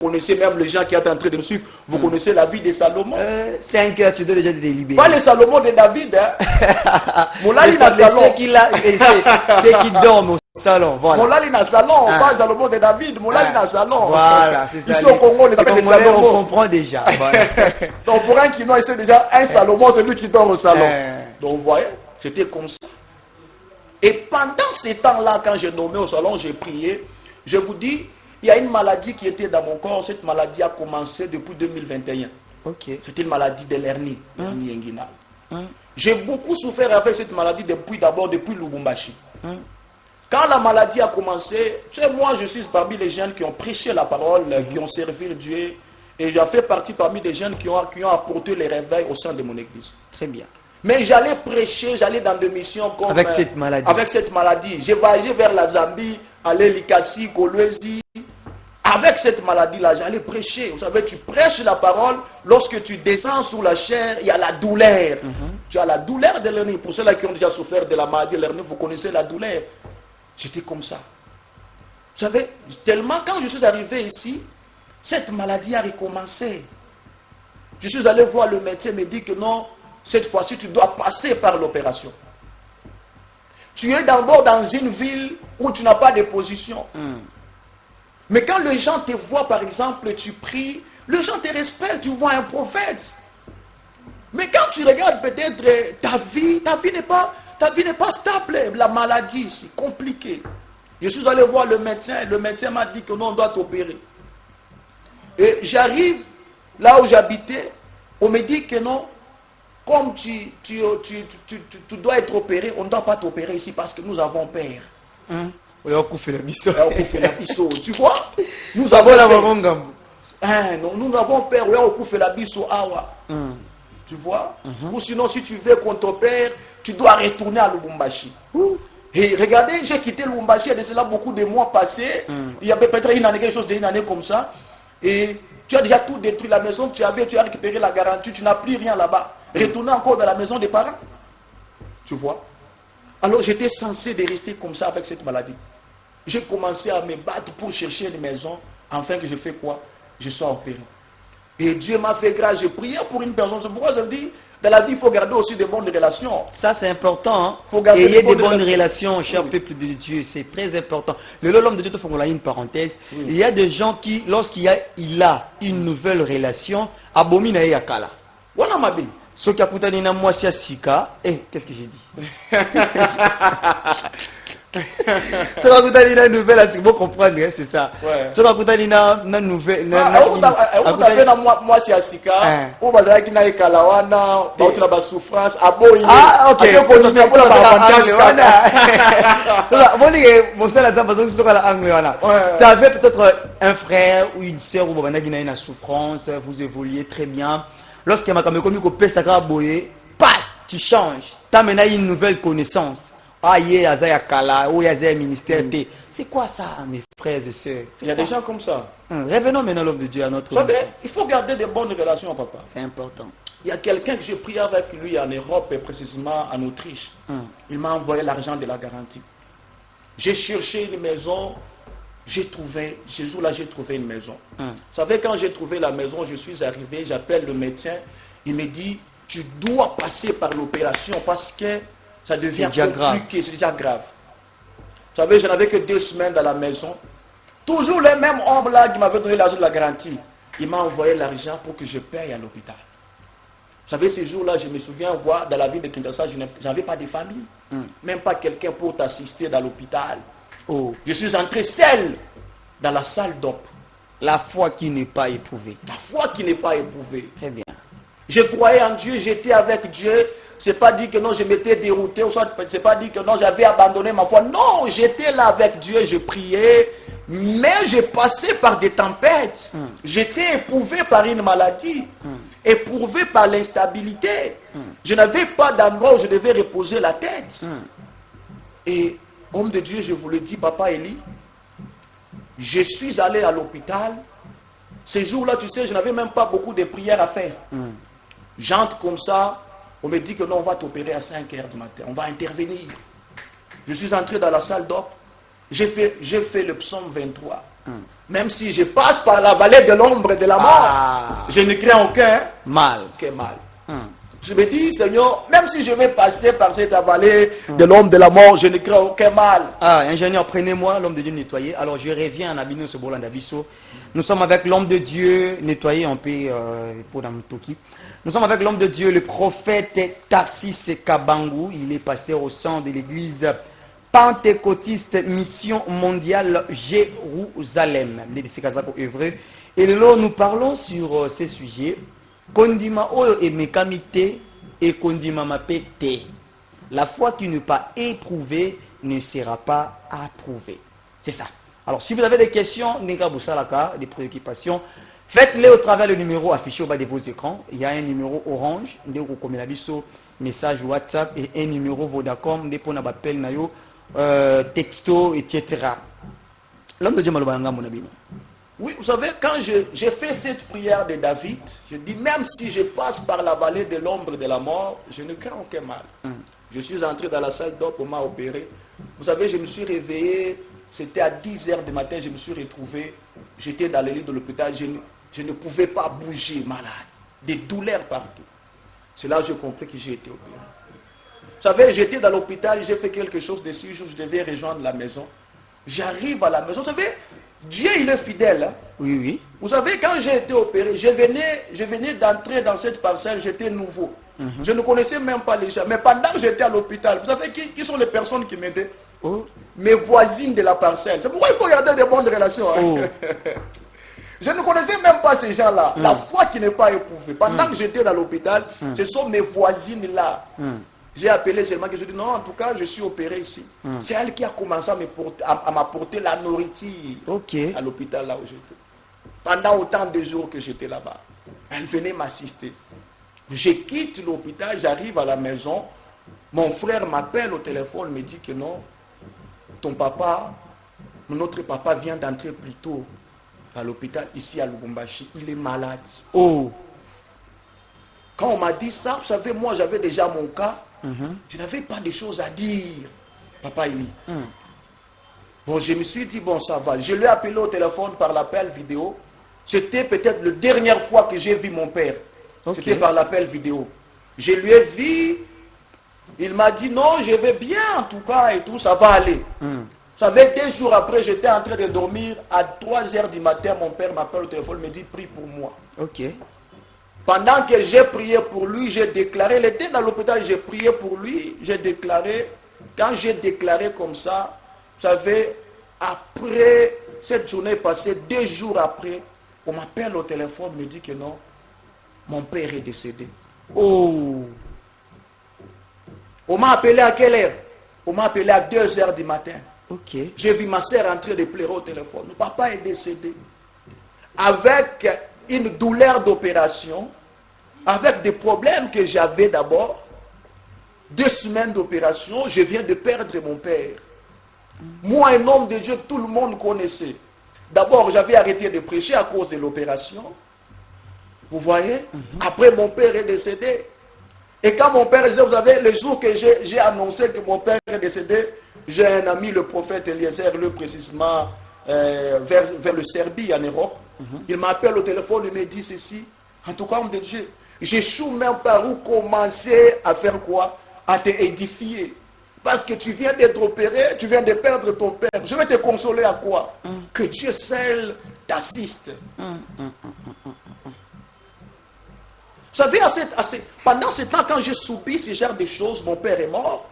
connaissez même les gens qui sont en train de nous suivre, vous connaissez la vie de Salomon. 5 heures, tu dois déjà te libérer. Pas le Salomon de David. Hein. Molali na salon. Ceux qui dorment au salon. Voilà. Molali na salon, pas Salomon de David. Molali na salon. Voilà, c'est ça. Ici au Congo, les appelle Salomon. On comprend déjà. Voilà. Donc pour un qui n'a c'est déjà un Salomon, c'est lui qui dort au salon. Donc vous voyez, j'étais comme ça. Et pendant ces temps-là, quand je dormais au salon, j'ai prié. Je vous dis, il y a une maladie qui était dans mon corps. Cette maladie a commencé depuis 2021. C'était une maladie de l'hernie, l'hernie inguinale. J'ai beaucoup souffert avec cette maladie depuis Lubumbashi. Quand la maladie a commencé, tu sais, moi je suis parmi les jeunes qui ont prêché la parole, qui ont servi Dieu. Et j'ai fait partie parmi des jeunes qui ont apporté les réveils au sein de mon église. Très bien. Mais j'allais prêcher, j'allais dans des missions comme... Avec cette maladie. Avec cette maladie. J'ai voyagé vers la Zambie, aller Likasi, Kolwezi. Avec cette maladie-là, j'allais prêcher. Vous savez, tu prêches la parole. Lorsque tu descends sous la chair, il y a la douleur. Tu as la douleur de l'hernie. Pour ceux-là qui ont déjà souffert de la maladie de l'hernie, vous connaissez la douleur. J'étais comme ça. Vous savez, tellement quand je suis arrivé ici, cette maladie a recommencé. Je suis allé voir le médecin, il me dit que non, cette fois-ci, tu dois passer par l'opération. Tu es d'abord dans une ville où tu n'as pas de position. Mais quand les gens te voient, par exemple, tu pries, les gens te respectent, tu vois un prophète. Mais quand tu regardes peut-être ta vie n'est pas stable. La maladie, c'est compliqué. Je suis allé voir le médecin m'a dit que non, on doit t'opérer. Et j'arrive là où j'habitais, on me dit que non, comme tu dois être opéré, on ne doit pas t'opérer ici parce que nous avons peur. Tu vois? Nous avons peur. Tu vois? Ou sinon, si tu veux qu'on t'opère, tu dois retourner à Lubumbashi. Et regardez, j'ai quitté Lubumbashi, il y a de cela beaucoup de mois passés. Il y a peut-être une année, quelque chose d'une année comme ça. Et tu as déjà tout détruit, la maison que tu avais, tu as récupéré la garantie, tu n'as plus rien là-bas. Retourner encore dans la maison des parents. Tu vois? Alors j'étais censé de rester comme ça avec cette maladie. J'ai commencé à me battre pour chercher une maison, afin que je fais quoi? Je sois opéré. Et Dieu m'a fait grâce, j'ai prié pour une personne. C'est pourquoi je dis, dans la vie, il faut garder aussi de bonnes relations. Ça, c'est important. Hein? Faut garder des bonnes relations, cher peuple de Dieu. C'est très important. L'homme de Dieu, il faut qu'on ait une parenthèse. Il y a des gens qui, lorsqu'il a une nouvelle relation, abomina et yakala. Voilà ma vie. Ce qui a coûté à moi, c'est Sika. Eh, qu'est-ce que j'ai dit? Ce qui a coûté une nouvelle, c'est bon comprendre, c'est ça. Ce qui a coûté une nouvelle. Moi, c'est Sika. Ou bazar qui n'a eu kalawana, tu n'as pas souffrance. Ah, ok. Tu avais peut-être un frère ou une sœur ou qui a une souffrance, vous évoluez très bien. Lorsqu'il y a tu changes. Tu as maintenant une nouvelle connaissance. Ah, il y a un ministère. C'est quoi ça, mes frères et sœurs? Il y a des gens comme ça. Revenons maintenant, l'homme de Dieu, à notre... Vous savez, il faut garder de bonnes relations, papa. C'est important. Il y a quelqu'un que j'ai prié avec lui en Europe, et précisément en Autriche. Il m'a envoyé l'argent de la garantie. J'ai cherché une maison. J'ai trouvé une maison. Vous savez, quand j'ai trouvé la maison, je suis arrivé, j'appelle le médecin. Il me dit, tu dois passer par l'opération parce que ça devient compliqué, c'est déjà grave. Vous savez, je n'avais que 2 semaines dans la maison. Toujours les mêmes hommes là qui m'avaient donné l'argent de la garantie. Il m'a envoyé l'argent pour que je paye à l'hôpital. Vous savez, ces jours-là, je me souviens voir dans la ville de Kinshasa, je n'avais pas de famille. Même pas quelqu'un pour t'assister dans l'hôpital. Je suis entré seul dans la salle d'op. La foi qui n'est pas éprouvée. La foi qui n'est pas éprouvée. Très bien. Je croyais en Dieu, j'étais avec Dieu. C'est pas dit que non, je m'étais dérouté, ou soit c'est pas dit que non, j'avais abandonné ma foi. Non, j'étais là avec Dieu, je priais, mais j'ai passé par des tempêtes. J'étais éprouvé par une maladie, éprouvé par l'instabilité. Je n'avais pas d'endroit où je devais reposer la tête. Et homme de Dieu, je vous le dis, papa Eli, je suis allé à l'hôpital. Ces jours-là, tu sais, je n'avais même pas beaucoup de prières à faire. J'entre comme ça, on me dit que non, on va t'opérer à 5 h du matin, on va intervenir. Je suis entré dans la salle d'op, j'ai fait le psaume 23. Même si je passe par la vallée de l'ombre de la mort, je ne crains aucun mal. mal. Je me dis, Seigneur, même si je vais passer par cette vallée de l'ombre de la mort, je ne crains aucun mal. Ingénieur, prenez-moi l'homme de Dieu nettoyé. Alors je reviens en Abino Sobolanda Bisso. Nous sommes avec l'homme de Dieu nettoyé en paix pour Toki. Nous sommes avec l'homme de Dieu, le prophète Tarsis Kabangou. Il est pasteur au sein de l'église pentecôtiste Mission Mondiale Jérusalem. Et là, nous parlons sur ces sujets. Kondima oyo et mekamite et kondima mapete. La foi qui n'est pas éprouvée ne sera pas approuvée. C'est ça. Alors, si vous avez des questions, des préoccupations, faites-les au travers du numéro affiché au bas de vos écrans. Il y a un numéro orange, message WhatsApp et un numéro Vodacom, texto, etc. L'homme de Dieu Malobalanga, mon ami. Oui, vous savez, quand j'ai fait cette prière de David, je dis, même si je passe par la vallée de l'ombre de la mort, je ne crains aucun mal. Je suis entré dans la salle d'op, on m'a opéré. Vous savez, je me suis réveillé, c'était à 10 h du matin, je me suis retrouvé, j'étais dans le lit de l'hôpital, je ne pouvais pas bouger, malade, des douleurs partout. C'est là que j'ai compris que j'ai été opéré. Vous savez, j'étais dans l'hôpital, j'ai fait quelque chose de 6 jours, je devais rejoindre la maison. J'arrive à la maison, vous savez, Dieu, il est fidèle. Hein? Oui, oui. Vous savez, quand j'ai été opéré, je venais d'entrer dans cette parcelle, j'étais nouveau. Je ne connaissais même pas les gens. Mais pendant que j'étais à l'hôpital, vous savez qui sont les personnes qui m'aidaient? Mes voisines de la parcelle. C'est pourquoi il faut garder de bonnes relations. Hein? Je ne connaissais même pas ces gens-là. La foi qui n'est pas éprouvée. Pendant que j'étais dans l'hôpital, ce sont mes voisines-là. J'ai appelé seulement que je dis non, en tout cas, je suis opéré ici. C'est elle qui a commencé à m'apporter la nourriture à l'hôpital là où j'étais. Pendant autant de jours que j'étais là-bas, elle venait m'assister. Je quitte l'hôpital, j'arrive à la maison. Mon frère m'appelle au téléphone, me dit que non, ton papa, notre papa vient d'entrer plus tôt à l'hôpital ici à Lubumbashi. Il est malade. Quand on m'a dit ça, vous savez, moi j'avais déjà mon cas. Je n'avais pas de choses à dire, papa Emi. Bon, je me suis dit, bon, ça va. Je l'ai appelé au téléphone par l'appel vidéo. C'était peut-être la dernière fois que j'ai vu mon père. C'était par l'appel vidéo. Je lui ai vu, il m'a dit, non, je vais bien en tout cas et tout, ça va aller. Vous savez, 2 jours après, j'étais en train de dormir. À 3 h du matin, mon père m'appelle au téléphone, me dit, prie pour moi. Pendant que j'ai prié pour lui, j'ai déclaré, il était dans l'hôpital, j'ai prié pour lui, j'ai déclaré, quand j'ai déclaré comme ça, vous savez, après cette journée passée, 2 jours après, on m'appelle au téléphone, me dit que non, mon père est décédé. On m'a appelé à quelle heure? On m'a appelé à 2 h du matin. J'ai vu ma soeur en train de pleurer au téléphone. Papa est décédé. Avec une douleur d'opération, avec des problèmes que j'avais d'abord, 2 semaines d'opération, je viens de perdre mon père. Moi, un homme de Dieu, tout le monde connaissait. D'abord, j'avais arrêté de prêcher à cause de l'opération. Vous voyez? Après, mon père est décédé. Et quand mon père est décédé, vous savez, le jour que j'ai annoncé que mon père est décédé, j'ai un ami, le prophète Eliezer, le précisément vers le Serbie, en Europe. Il m'appelle au téléphone, il me dit ceci. En tout cas, homme de Dieu, j'échoue même par où commencer à faire quoi? À te édifier. Parce que tu viens d'être opéré, tu viens de perdre ton père. Je vais te consoler à quoi? Que Dieu seul t'assiste. Vous savez, pendant ce temps, quand j'ai soupi ce genre de choses, mon père est mort.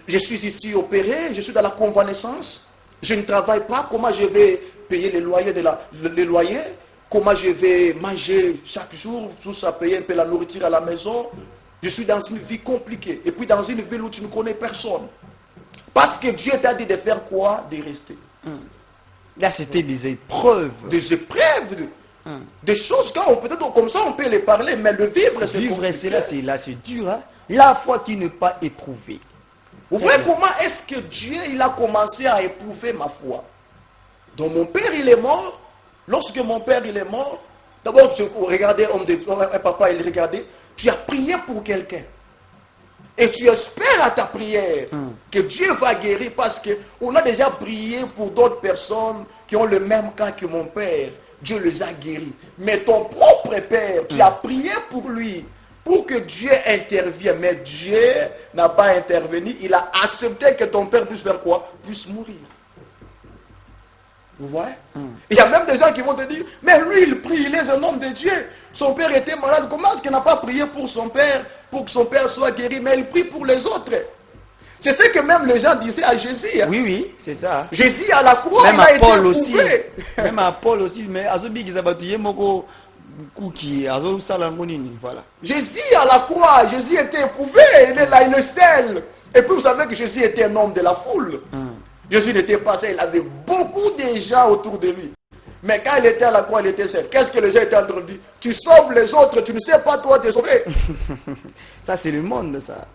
Je suis ici opéré, je suis dans la convalescence. Je ne travaille pas. Comment je vais payer les loyers? Comment je vais manger chaque jour, tout ça, payer un peu la nourriture à la maison? Je suis dans une vie compliquée. Et puis dans une ville où tu ne connais personne. Parce que Dieu t'a dit de faire quoi? De rester. Là, c'était des épreuves. Des épreuves. Des choses, peut-être comme ça, on peut les parler, mais le vivre, c'est compliqué. C'est dur. Hein? La foi qui n'est pas éprouvée. Vous voyez comment est-ce que Dieu il a commencé à éprouver ma foi? Donc mon père, il est mort. Lorsque mon père, il est mort, d'abord, regardez, papa, il regardait, tu as prié pour quelqu'un. Et tu espères à ta prière que Dieu va guérir parce qu'on a déjà prié pour d'autres personnes qui ont le même cas que mon père. Dieu les a guéris. Mais ton propre père, tu as prié pour lui, pour que Dieu intervienne. Mais Dieu n'a pas intervenu. Il a accepté que ton père puisse faire quoi? Puisse mourir. Vous voyez? Il y a même des gens qui vont te dire, mais lui il prie, il est un homme de Dieu. Son père était malade. Comment est-ce qu'il n'a pas prié pour son père, pour que son père soit guéri? Mais il prie pour les autres. C'est ce que même les gens disaient à Jésus. Oui, oui, c'est ça. Jésus à la croix, Même il à a été Paul aussi. éprouvé. Même à Paul aussi. Mais Azobi Gizabatouye Moko Kuki, Azo Salamonini, voilà. Jésus à la croix, Jésus était éprouvé. Il est là, il le scelle. Et puis vous savez que Jésus était un homme de la foule. Jésus n'était pas seul, il avait beaucoup de gens autour de lui. Mais quand il était à la croix, il était seul. Qu'est-ce que les gens étaient en train de dire? Tu sauves les autres, tu ne sais pas toi te sauver. Ça, c'est le monde, ça.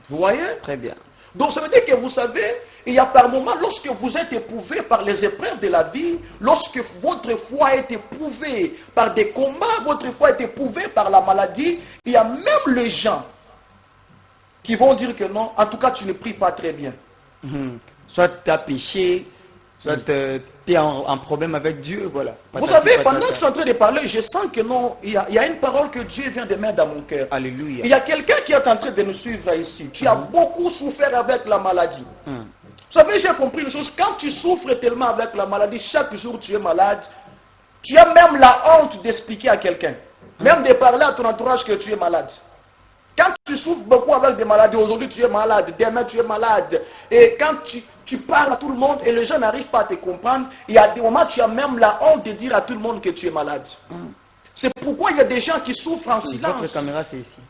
Vous voyez? Très bien. Donc ça veut dire que vous savez, il y a par moments, lorsque vous êtes éprouvé par les épreuves de la vie, lorsque votre foi est éprouvée par des combats, votre foi est éprouvée par la maladie, il y a même les gens qui vont dire que non, en tout cas tu ne pries pas très bien. Soit tu as péché, soit tu es en problème avec Dieu, voilà. Vous savez, pendant que je suis en train de parler, je sens que non, il y a une parole que Dieu vient de mettre dans mon cœur. Alléluia. Il y a quelqu'un qui est en train de nous suivre ici. Tu as beaucoup souffert avec la maladie. Vous savez, j'ai compris une chose. Quand tu souffres tellement avec la maladie, chaque jour tu es malade, tu as même la honte d'expliquer à quelqu'un. Même de parler à ton entourage que tu es malade. Quand tu souffres beaucoup avec des maladies, aujourd'hui tu es malade, demain tu es malade. Et quand tu parles à tout le monde et les gens n'arrivent pas à te comprendre, il y a des moments où tu as même la honte de dire à tout le monde que tu es malade. C'est pourquoi il y a des gens qui souffrent en silence. Votre caméra, c'est ici.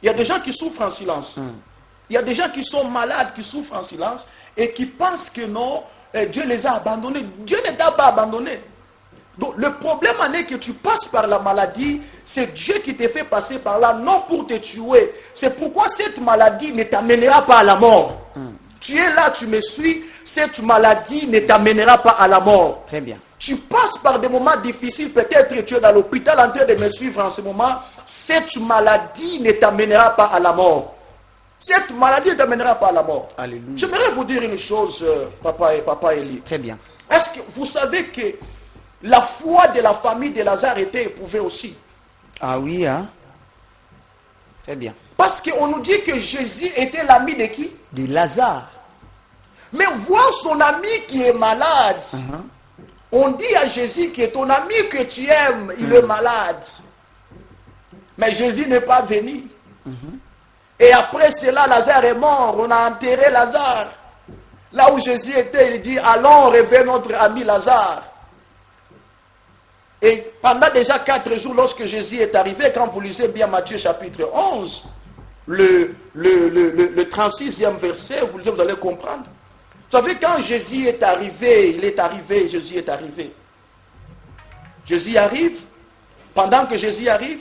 Il y a des gens qui souffrent en silence. Il y a des gens qui sont malades, qui souffrent en silence et qui pensent que non, Dieu les a abandonnés. Dieu ne t'a pas abandonné. Donc le problème en est que tu passes par la maladie, c'est Dieu qui te fait passer par là, non pour te tuer. C'est pourquoi cette maladie ne t'amènera pas à la mort. Tu es là, tu me suis, cette maladie ne t'amènera pas à la mort. Très bien. Tu passes par des moments difficiles, peut-être que tu es dans l'hôpital en train de me suivre en ce moment, cette maladie ne t'amènera pas à la mort. Cette maladie ne t'amènera pas à la mort. Alléluia. J'aimerais vous dire une chose, papa Élie. Très bien. Est-ce que vous savez que la foi de la famille de Lazare était éprouvée aussi? Ah oui, hein? Très bien. Parce qu'on nous dit que Jésus était l'ami de qui? De Lazare. Mais voir son ami qui est malade, on dit à Jésus que ton ami que tu aimes, il est malade. Mais Jésus n'est pas venu. Et après cela, Lazare est mort. On a enterré Lazare. Là où Jésus était, il dit, allons réveiller notre ami Lazare. Et pendant déjà 4 jours, lorsque Jésus est arrivé, quand vous lisez bien Matthieu chapitre 11, le 36e verset, vous lisez, vous allez comprendre. Vous savez, quand Jésus est arrivé, Jésus est arrivé. Jésus arrive, pendant que Jésus arrive,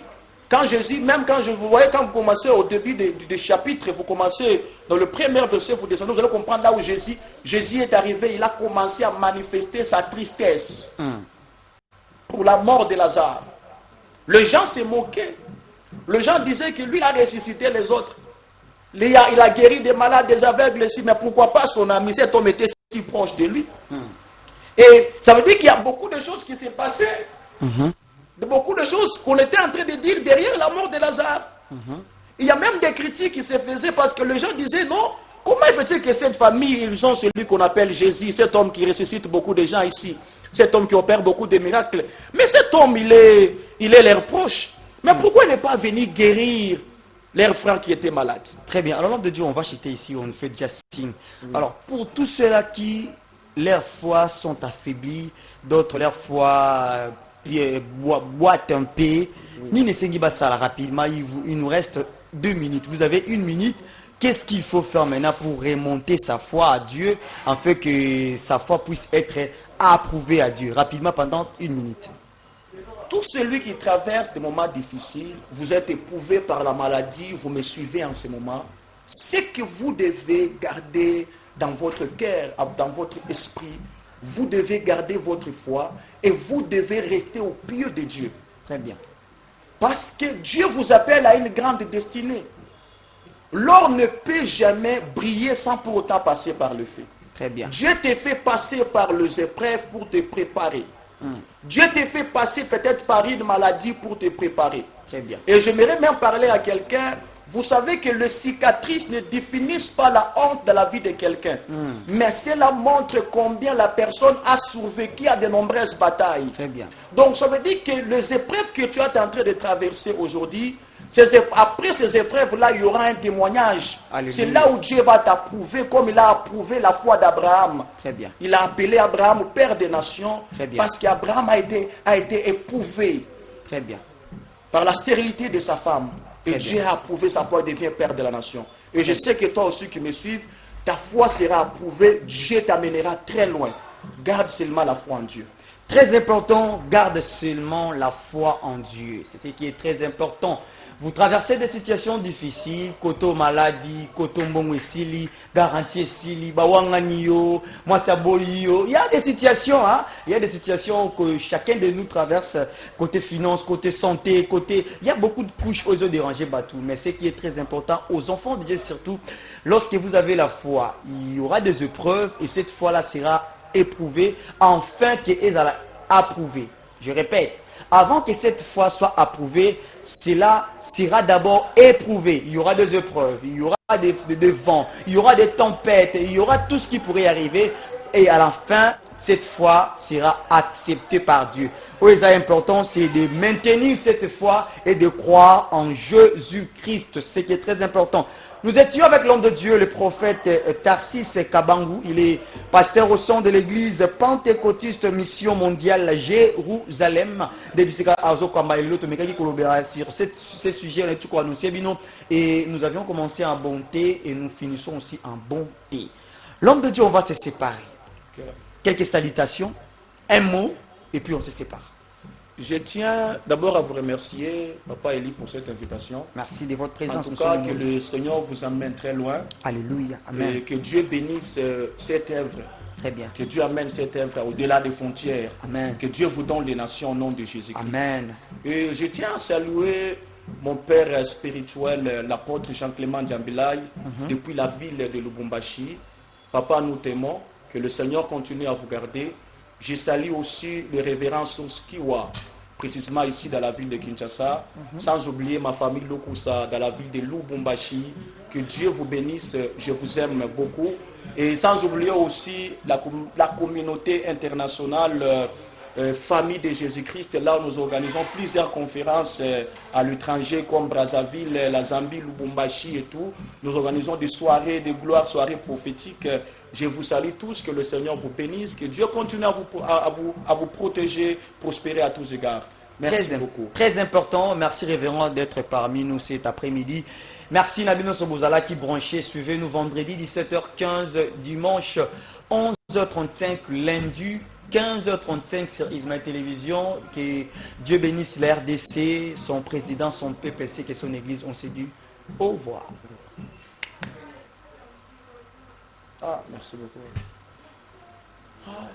quand Jésus, même quand je vous voyez, quand vous commencez au début du chapitre, vous commencez dans le premier verset, vous descendez, vous allez comprendre là où Jésus est arrivé, il a commencé à manifester sa tristesse pour la mort de Lazare. Les gens se moquaient. Les gens disaient que lui, il a ressuscité les autres. Il a guéri des malades, des aveugles ici, mais pourquoi pas son ami? Cet homme était si proche de lui. Et ça veut dire qu'il y a beaucoup de choses qui s'est passées. Beaucoup de choses qu'on était en train de dire derrière la mort de Lazare. Il y a même des critiques qui se faisaient parce que les gens disaient non, comment fait-il que cette famille, ils ont celui qu'on appelle Jésus, cet homme qui ressuscite beaucoup de gens ici, cet homme qui opère beaucoup de miracles. Mais cet homme, il est leur proche. Mais pourquoi il n'est pas venu guérir leur frère qui était malade? Très bien. Alors, l'homme de Dieu, on va chuter ici, on fait déjà signe. Alors, pour tous ceux-là qui, leur foi sont affaiblis, d'autres, leur foi boite un peu, ni ne sengi basala rapidement, il nous reste 2 minutes. Vous avez 1 minute. Qu'est-ce qu'il faut faire maintenant pour remonter sa foi à Dieu, afin que sa foi puisse être approuvée à Dieu? Rapidement, pendant 1 minute. Tout celui qui traverse des moments difficiles, vous êtes éprouvé par la maladie, vous me suivez en ce moment, c'est que vous devez garder dans votre cœur, dans votre esprit, vous devez garder votre foi et vous devez rester au pied de Dieu. Très bien. Parce que Dieu vous appelle à une grande destinée. L'or ne peut jamais briller sans pour autant passer par le feu. Très bien. Dieu te fait passer par les épreuves pour te préparer. Dieu te fait passer peut-être par une maladie pour te préparer. Très bien. Et j'aimerais même parler à quelqu'un. Vous savez que les cicatrices ne définissent pas la honte de la vie de quelqu'un. Mais cela montre combien la personne a survécu à de nombreuses batailles. Très bien. Donc ça veut dire que les épreuves que tu es en train de traverser aujourd'hui, après ces épreuves-là, il y aura un témoignage. C'est là où Dieu va t'approuver comme il a approuvé la foi d'Abraham. Très bien. Il a appelé Abraham père des nations. Très bien. Parce qu'Abraham a été éprouvé. Très bien. Par la stérilité de sa femme. Et Très Dieu bien. a approuvé sa foi et devient père de la nation. Et je sais que toi aussi qui me suives, ta foi sera approuvée. Dieu t'amènera très loin. Garde seulement la foi en Dieu. Très important, garde seulement la foi en Dieu. C'est ce qui est très important. Vous traversez des situations difficiles, koto maladie, koto mbongo sili, garantie sili, bawanganiyo, moi saboyo. Il y a des situations, hein. Il y a des situations que chacun de nous traverse, côté finance, côté santé, côté. Il y a beaucoup de couches aux yeux dérangés bateau. Mais ce qui est très important, aux enfants de Dieu surtout, lorsque vous avez la foi, il y aura des épreuves et cette foi-là sera éprouvée, afin qu'elle a approuvé. Je répète. Avant que cette foi soit approuvée, cela sera d'abord éprouvé. Il y aura des épreuves, il y aura des vents, il y aura des tempêtes, il y aura tout ce qui pourrait arriver. Et à la fin, cette foi sera acceptée par Dieu. Oui, c'est important, c'est de maintenir cette foi et de croire en Jésus-Christ. Ce qui est très important. Nous étions avec l'homme de Dieu, le prophète Tarsis Kabangou. Il est pasteur au sein de l'église pentecôtiste Mission Mondiale Jérusalem. Sur ces sujets, et nous avions commencé en bonté et nous finissons aussi en bonté. L'homme de Dieu, on va se séparer. Quelques salutations, un mot, et puis on se sépare. Je tiens d'abord à vous remercier, Papa Eli, pour cette invitation. Merci de votre présence. En tout cas, que le Seigneur vous amène très loin. Alléluia. Amen. Et que Dieu bénisse cette œuvre. Très bien. Que Dieu amène cette œuvre au-delà des frontières. Amen. Que Dieu vous donne les nations au nom de Jésus-Christ. Amen. Et je tiens à saluer mon père spirituel, l'apôtre Jean-Clément Djambilay, depuis la ville de Lubumbashi. Papa, nous t'aimons. Que le Seigneur continue à vous garder. Je salue aussi le révérend Sourskiwa, précisément ici dans la ville de Kinshasa, sans oublier ma famille Lokusa dans la ville de Lubumbashi. Que Dieu vous bénisse, je vous aime beaucoup. Et sans oublier aussi la communauté internationale, famille de Jésus-Christ. Là où nous organisons plusieurs conférences à l'étranger comme Brazzaville, la Zambie, Lubumbashi et tout. Nous organisons des soirées de gloire, soirées prophétiques. Je vous salue tous, que le Seigneur vous bénisse, que Dieu continue à vous protéger, prospérer à tous égards. Merci beaucoup. Très important, merci révérend d'être parmi nous cet après-midi. Merci Nabino Sobozala qui branchait, suivez-nous vendredi 17h15, dimanche 11h35, lundi 15h35 sur Ismaël Télévision. Que Dieu bénisse la RDC, son président, son PPC et son église. On se dit au revoir. Ah, merci beaucoup. Ah.